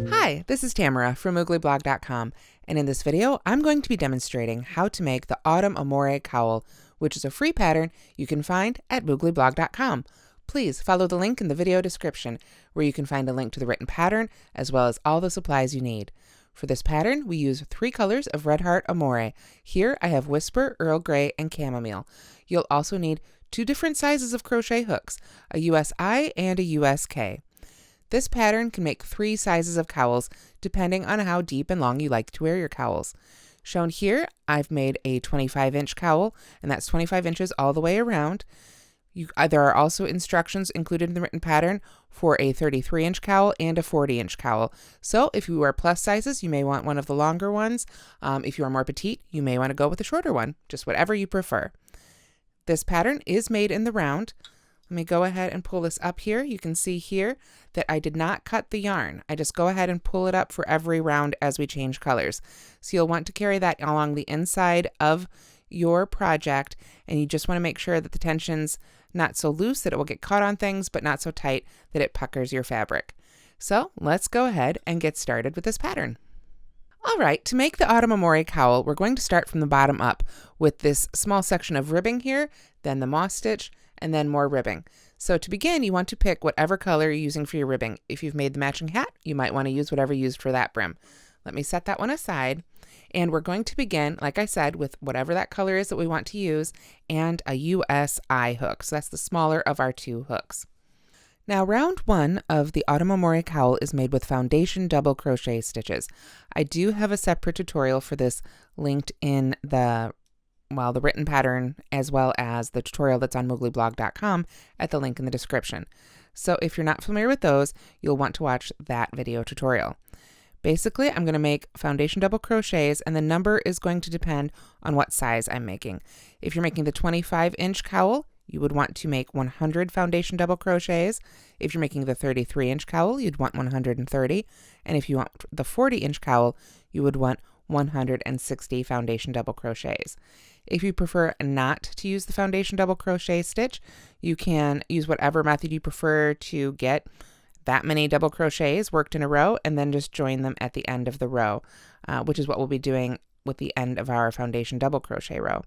Hi, this is Tamara from mooglyblog.com, and in this video I'm going to be demonstrating how to make the Autumn Amore Cowl, which is a free pattern you can find at mooglyblog.com. Please follow the link in the video description where you can find a link to the written pattern as well as all the supplies you need. For this pattern we use 3 colors of Red Heart Amore. Here I have Whisper, Earl Grey, and Chamomile. You'll also need 2 different sizes of crochet hooks, a USI and a USK. This pattern can make 3 sizes of cowls depending on how deep and long you like to wear your cowls. Shown here, I've made a 25-inch cowl, and that's 25 inches all the way around. There are also instructions included in the written pattern for a 33-inch cowl and a 40-inch cowl. So if you wear plus sizes, you may want one of the longer ones. If you are more petite, you may want to go with a shorter one, just whatever you prefer. This pattern is made in the round. Let me go ahead and pull this up here. You can see here that I did not cut the yarn. I just go ahead and pull it up for every round as we change colors. So you'll want to carry that along the inside of your project, and you just want to make sure that the tension's not so loose that it will get caught on things, but not so tight that it puckers your fabric. So let's go ahead and get started with this pattern. All right, to make the Autumn Amore Cowl, we're going to start from the bottom up with this small section of ribbing here, then the moss stitch, and then more ribbing. So to begin, you want to pick whatever color you're using for your ribbing. If you've made the matching hat, you might want to use whatever you used for that brim. Let me set that one aside. And we're going to begin, like I said, with whatever that color is that we want to use and a USI hook. So that's the smaller of our 2 hooks. Now round 1 of the Autumn Amore Cowl is made with foundation double crochet stitches. I do have a separate tutorial for this linked in the written pattern as well as the tutorial that's on mooglyblog.com at the link in the description. So if you're not familiar with those, you'll want to watch that video tutorial. Basically, I'm going to make foundation double crochets, and the number is going to depend on what size I'm making. If you're making the 25-inch cowl, you would want to make 100 foundation double crochets. If you're making the 33-inch cowl, you'd want 130. And if you want the 40-inch cowl, you would want 160 foundation double crochets. If you prefer not to use the foundation double crochet stitch, you can use whatever method you prefer to get that many double crochets worked in a row and then just join them at the end of the row, which is what we'll be doing with the end of our foundation double crochet row.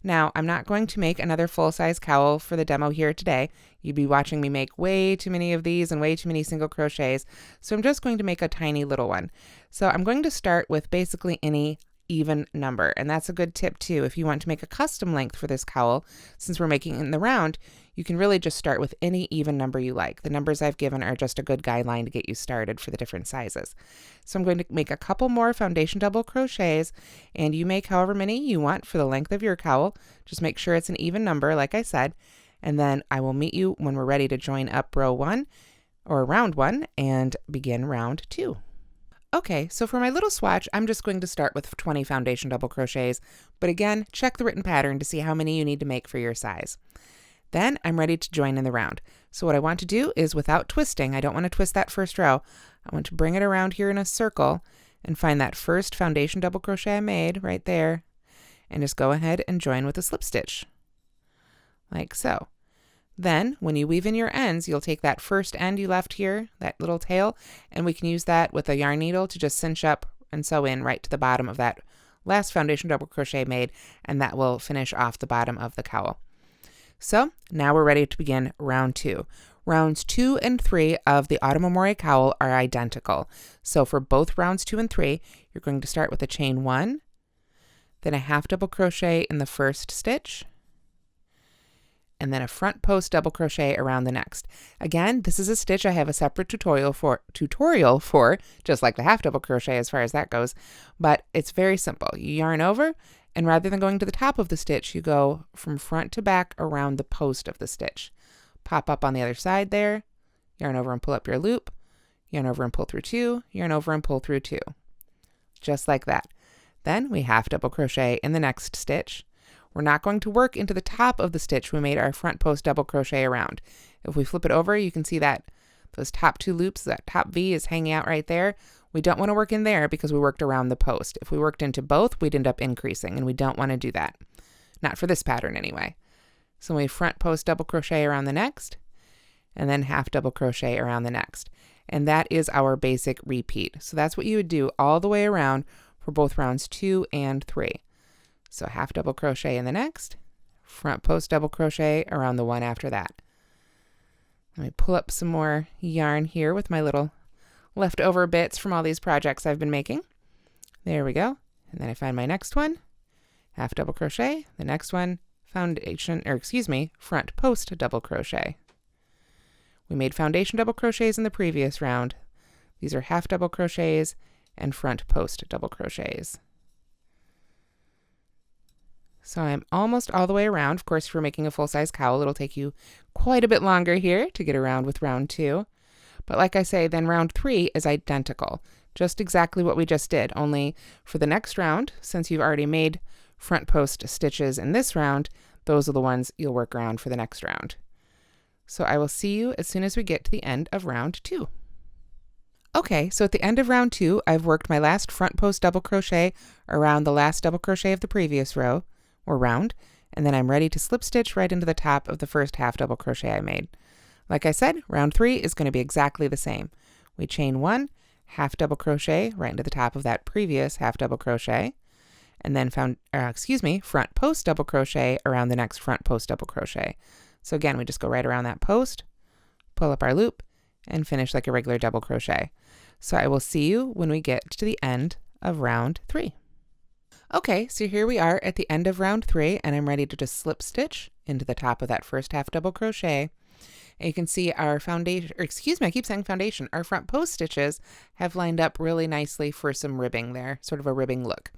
Now, I'm not going to make another full-size cowl for the demo here today. You'd be watching me make way too many of these and way too many single crochets, so I'm just going to make a tiny little one. So I'm going to start with basically any even number, and that's a good tip too. If you want to make a custom length for this cowl, since we're making it in the round, you can really just start with any even number you like. The numbers I've given are just a good guideline to get you started for the different sizes. So I'm going to make a couple more foundation double crochets, and you make however many you want for the length of your cowl. Just make sure it's an even number, like I said, and then I will meet you when we're ready to join up row 1 or round 1 and begin round 2. Okay, so for my little swatch, I'm just going to start with 20 foundation double crochets, but again, check the written pattern to see how many you need to make for your size. Then I'm ready to join in the round. So what I want to do is, without twisting, I don't want to twist that first row, I want to bring it around here in a circle and find that first foundation double crochet I made right there, and just go ahead and join with a slip stitch, like so. Then, when you weave in your ends, you'll take that first end you left here, that little tail, and we can use that with a yarn needle to just cinch up and sew in right to the bottom of that last foundation double crochet made, and that will finish off the bottom of the cowl. So, now we're ready to begin round 2. Rounds 2 and 3 of the Autumn Amore Cowl are identical. So for both rounds 2 and 3, you're going to start with a chain 1, then a half double crochet in the first stitch, and then a front post double crochet around the next. Again, this is a stitch I have a separate tutorial for, just like the half double crochet as far as that goes, but it's very simple. You yarn over, and rather than going to the top of the stitch, you go from front to back around the post of the stitch. Pop up on the other side there, yarn over and pull up your loop, yarn over and pull through 2, yarn over and pull through 2. Just like that. Then we half double crochet in the next stitch. We're not going to work into the top of the stitch we made our front post double crochet around. If we flip it over, you can see that those top 2 loops, that top V is hanging out right there. We don't want to work in there because we worked around the post. If we worked into both, we'd end up increasing, and we don't want to do that. Not for this pattern anyway. So we front post double crochet around the next, and then half double crochet around the next. And that is our basic repeat. So that's what you would do all the way around for both rounds 2 and 3. So half double crochet in the next, front post double crochet around the one after that. Let me pull up some more yarn here with my little leftover bits from all these projects I've been making. There we go. And then I find my next one, half double crochet, the next one, front post double crochet. We made foundation double crochets in the previous round. These are half double crochets and front post double crochets. So I'm almost all the way around. Of course, if you're making a full-size cowl, it'll take you quite a bit longer here to get around with round 2. But like I say, then round 3 is identical, just exactly what we just did, only for the next round, since you've already made front post stitches in this round, those are the ones you'll work around for the next round. So I will see you as soon as we get to the end of round 2. Okay, so at the end of round 2, I've worked my last front post double crochet around the last double crochet of the previous row, or round, and then I'm ready to slip stitch right into the top of the first half double crochet I made. Like I said, round 3 is going to be exactly the same. We chain 1, half double crochet right into the top of that previous half double crochet, and then front post double crochet around the next front post double crochet. So again, we just go right around that post, pull up our loop, and finish like a regular double crochet. So I will see you when we get to the end of round 3. Okay, so here we are at the end of round 3, and I'm ready to just slip stitch into the top of that first half double crochet. And you can see our foundation, I keep saying foundation, our front post stitches have lined up really nicely for some ribbing there, sort of a ribbing look.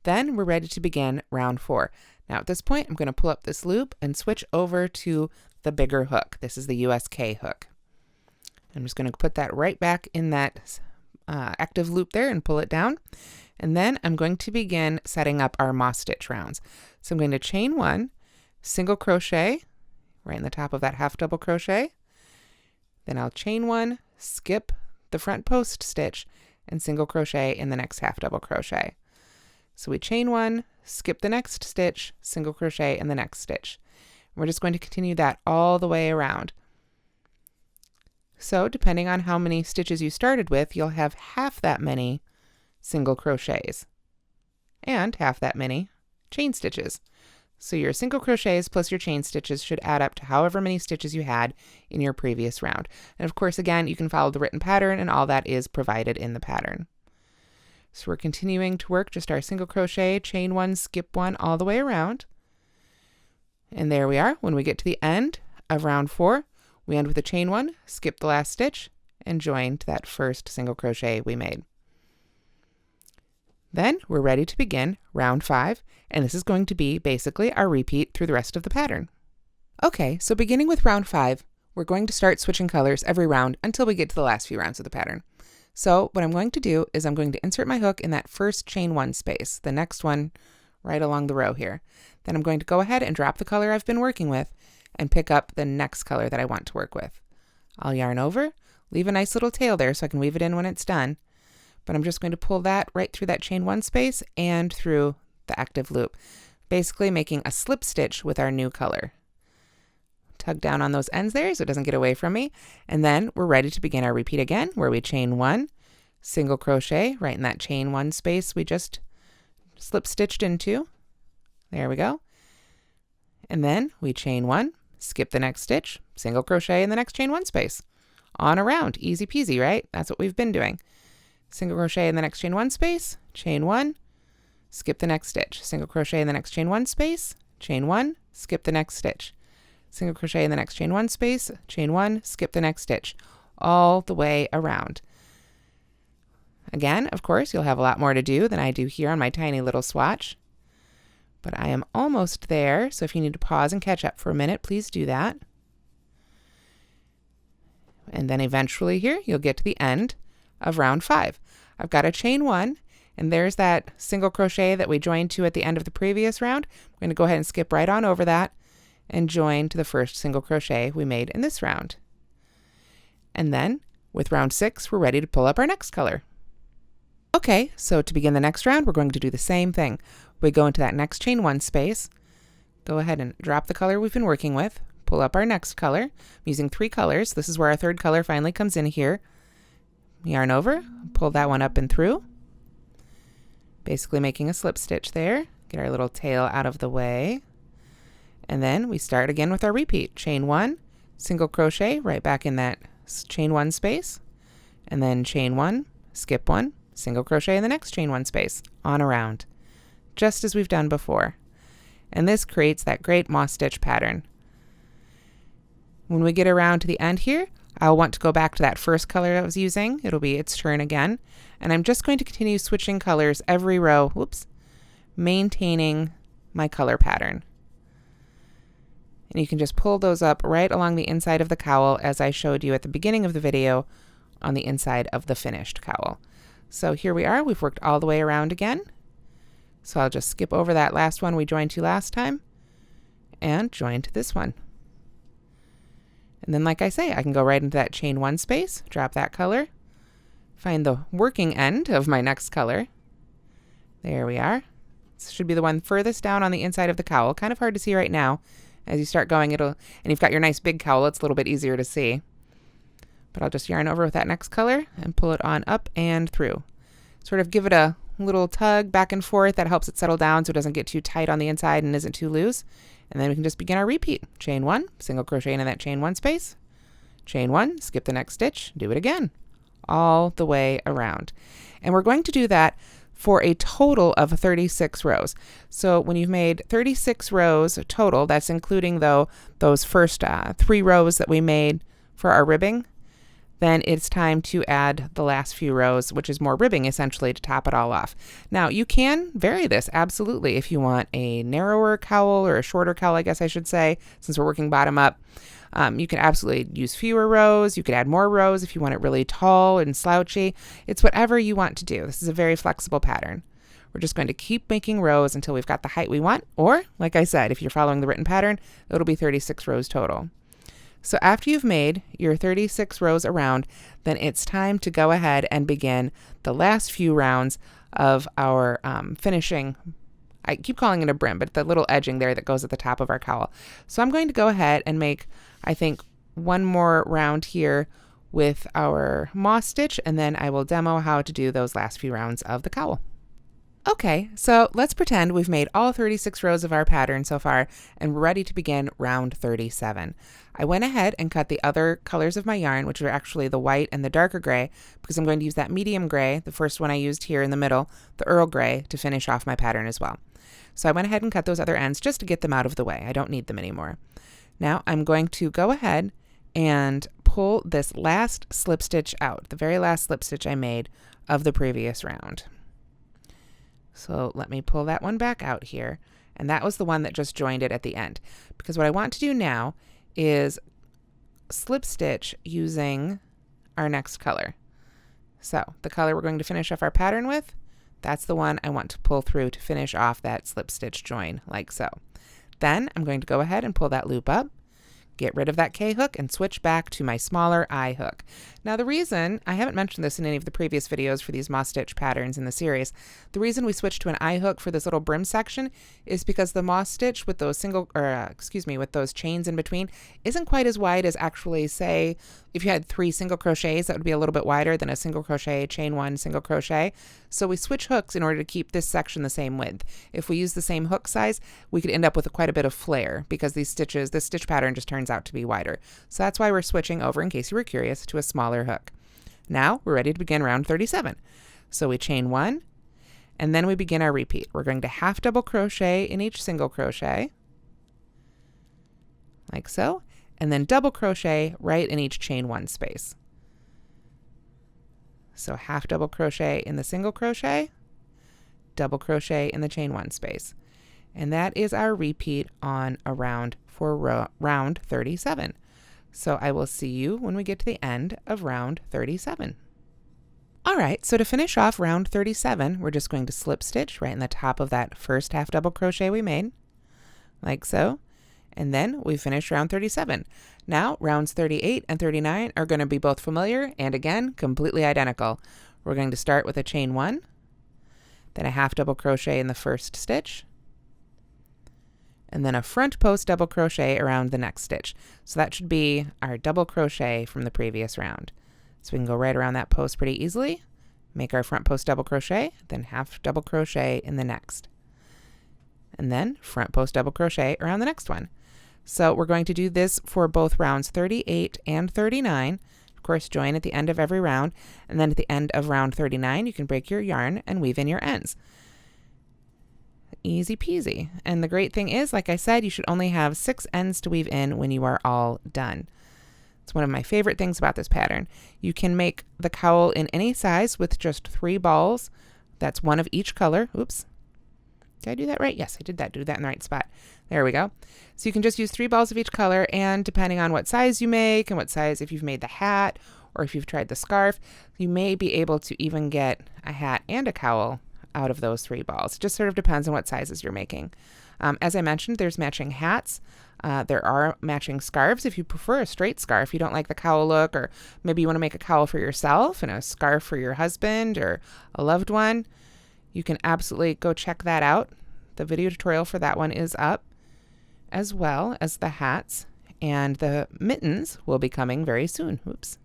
Then we're ready to begin round 4. Now at this point, I'm going to pull up this loop and switch over to the bigger hook. This is the USK hook. I'm just going to put that right back in that active loop there and pull it down. And then I'm going to begin setting up our moss stitch rounds. So I'm going to chain 1, single crochet right in the top of that half double crochet. Then I'll chain 1, skip the front post stitch, and single crochet in the next half double crochet. So we chain 1, skip the next stitch, single crochet in the next stitch. We're just going to continue that all the way around. So depending on how many stitches you started with, you'll have half that many single crochets and half that many chain stitches. So your single crochets plus your chain stitches should add up to however many stitches you had in your previous round. And of course, again, you can follow the written pattern, and all that is provided in the pattern. So we're continuing to work just our single crochet, chain 1, skip 1 all the way around. And there we are. When we get to the end of round 4, we end with a chain 1, skip the last stitch, and join to that first single crochet we made. Then we're ready to begin round 5, and this is going to be basically our repeat through the rest of the pattern. Okay, so beginning with round 5, we're going to start switching colors every round until we get to the last few rounds of the pattern. So what I'm going to do is I'm going to insert my hook in that first chain 1 space, the next one right along the row here. Then I'm going to go ahead and drop the color I've been working with and pick up the next color that I want to work with. I'll yarn over, leave a nice little tail there so I can weave it in when it's done. But I'm just going to pull that right through that chain 1 space and through the active loop, basically making a slip stitch with our new color. Tug down on those ends there so it doesn't get away from me, and then we're ready to begin our repeat again, where we chain 1, single crochet right in that chain 1 space we just slip stitched into. There we go. And then we chain 1, skip the next stitch, single crochet in the next chain 1 space. On around, easy peasy, right? That's what we've been doing. Single crochet in the next chain 1 space, chain 1, skip the next stitch, single crochet in the next chain 1 space, chain 1, skip the next stitch, single crochet in the next chain 1 space, chain 1, skip the next stitch, all the way around. Again, of course, you'll have a lot more to do than I do here on my tiny little swatch, but I am almost there, so if you need to pause and catch up for a minute, please do that. And then eventually here, you'll get to the end of round 5. I've got a chain 1, and there's that single crochet that we joined to at the end of the previous round. I'm going to go ahead and skip right on over that and join to the first single crochet we made in this round. And then with round 6, we're ready to pull up our next color. Okay, so to begin the next round, we're going to do the same thing. We go into that next chain 1 space, go ahead and drop the color we've been working with, pull up our next color. I'm using 3 colors. This is where our third color finally comes in here. Yarn over, pull that one up and through, basically making a slip stitch there. Get our little tail out of the way. And then we start again with our repeat. Chain 1, single crochet right back in that chain 1 space, and then chain 1, skip 1, single crochet in the next chain 1 space, on around, just as we've done before. And this creates that great moss stitch pattern. When we get around to the end here, I'll want to go back to that first color I was using. It'll be its turn again. And I'm just going to continue switching colors every row, whoops, maintaining my color pattern. And you can just pull those up right along the inside of the cowl as I showed you at the beginning of the video on the inside of the finished cowl. So here we are, we've worked all the way around again. So I'll just skip over that last one we joined to last time and join to this one. And then like I say, I can go right into that chain 1 space, drop that color, find the working end of my next color. There we are. This should be the one furthest down on the inside of the cowl. Kind of hard to see right now. As you start going, and you've got your nice big cowl, it's a little bit easier to see. But I'll just yarn over with that next color and pull it on up and through. Sort of give it a little tug back and forth. That helps it settle down so it doesn't get too tight on the inside and isn't too loose. And then we can just begin our repeat. Chain 1, single crochet into that chain 1 space. Chain 1, skip the next stitch, do it again, all the way around. And we're going to do that for a total of 36 rows. So when you've made 36 rows total, that's including though those first 3 rows that we made for our ribbing, then it's time to add the last few rows, which is more ribbing essentially to top it all off. Now you can vary this absolutely if you want a narrower cowl or a shorter cowl, I guess I should say, since we're working bottom up. You can absolutely use fewer rows. You could add more rows if you want it really tall and slouchy. It's whatever you want to do. This is a very flexible pattern. We're just going to keep making rows until we've got the height we want, or like I said, if you're following the written pattern, it'll be 36 rows total. So after you've made your 36 rows around, then it's time to go ahead and begin the last few rounds of our finishing. I keep calling it a brim, but the little edging there that goes at the top of our cowl. So I'm going to go ahead and make, I think, one more round here with our moss stitch, and then I will demo how to do those last few rounds of the cowl. Okay, so let's pretend we've made all 36 rows of our pattern so far, and we're ready to begin round 37. I went ahead and cut the other colors of my yarn, which are actually the white and the darker gray, because I'm going to use that medium gray, the first one I used here in the middle, the Earl Grey, to finish off my pattern as well. So I went ahead and cut those other ends just to get them out of the way. I don't need them anymore. Now I'm going to go ahead and pull this last slip stitch out, the very last slip stitch I made of the previous round. So let me pull that one back out here. And that was the one that just joined it at the end. Because what I want to do now is slip stitch using our next color. So the color we're going to finish off our pattern with, that's the one I want to pull through to finish off that slip stitch join, like so. Then I'm going to go ahead and pull that loop up, get rid of that K hook, and switch back to my smaller I hook. Now the reason, I haven't mentioned this in any of the previous videos for these moss stitch patterns in the series, the reason we switched to an I hook for this little brim section is because the moss stitch with those with those chains in between isn't quite as wide as actually, say, if you had 3 single crochets, that would be a little bit wider than a single crochet, chain 1, single crochet. So we switch hooks in order to keep this section the same width. If we use the same hook size, we could end up with quite a bit of flare because this stitch pattern just turns out to be wider. So that's why we're switching over, in case you were curious, to a smaller hook. Now we're ready to begin round 37. So we chain 1, and then we begin our repeat. We're going to half double crochet in each single crochet, like so, and then double crochet right in each chain 1 space. So half double crochet in the single crochet, double crochet in the chain 1 space. And that is our repeat on around for round 37. So I will see you when we get to the end of round 37. All right, so to finish off round 37, we're just going to slip stitch right in the top of that first half double crochet we made, like so. And then we finish round 37. Now rounds 38 and 39 are going to be both familiar and again completely identical. We're going to start with a chain 1, then a half double crochet in the first stitch, and then a front post double crochet around the next stitch. So that should be our double crochet from the previous round. So we can go right around that post pretty easily, make our front post double crochet, then half double crochet in the next, and then front post double crochet around the next one. So we're going to do this for both rounds 38 and 39. Of course, join at the end of every round, and then at the end of round 39, you can break your yarn and weave in your ends. Easy peasy. And the great thing is, like I said, you should only have 6 ends to weave in when you are all done. It's one of my favorite things about this pattern. You can make the cowl in any size with just 3 balls. That's one of each color. Oops. Did I do that right? Yes, I did that. Do that in the right spot. There we go. So you can just use 3 balls of each color, and depending on what size you make and what size, if you've made the hat or if you've tried the scarf, you may be able to even get a hat and a cowl out of those 3 balls. It just sort of depends on what sizes you're making. As I mentioned, there's matching hats. There are matching scarves. If you prefer a straight scarf, you don't like the cowl look, or maybe you want to make a cowl for yourself and a scarf for your husband or a loved one, you can absolutely go check that out. The video tutorial for that one is up, as well as the hats, and the mittens will be coming very soon. Oops.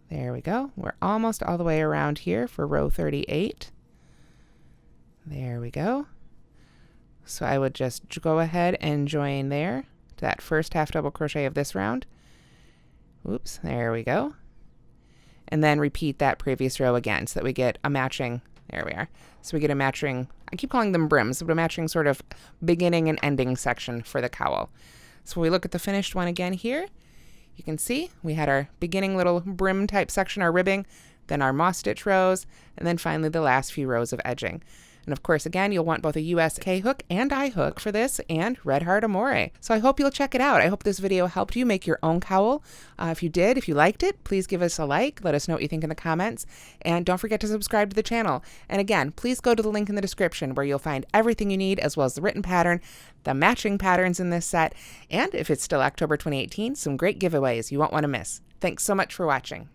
There we go. We're almost all the way around here for row 38. There we go. So I would just go ahead and join there to that first half double crochet of this round. Oops, there we go. And then repeat that previous row again so that we get a matching, there we are. So we get a matching, I keep calling them brims, but a matching sort of beginning and ending section for the cowl. So we look at the finished one again here. You can see we had our beginning little brim type section, our ribbing, then our moss stitch rows, and then finally the last few rows of edging. And of course, again, you'll want both a US K hook and I hook for this, and Red Heart Amore. So I hope you'll check it out. I hope this video helped you make your own cowl. If you did, if you liked it, please give us a like. Let us know what you think in the comments. And don't forget to subscribe to the channel. And again, please go to the link in the description where you'll find everything you need, as well as the written pattern, the matching patterns in this set, and if it's still October 2018, some great giveaways you won't want to miss. Thanks so much for watching.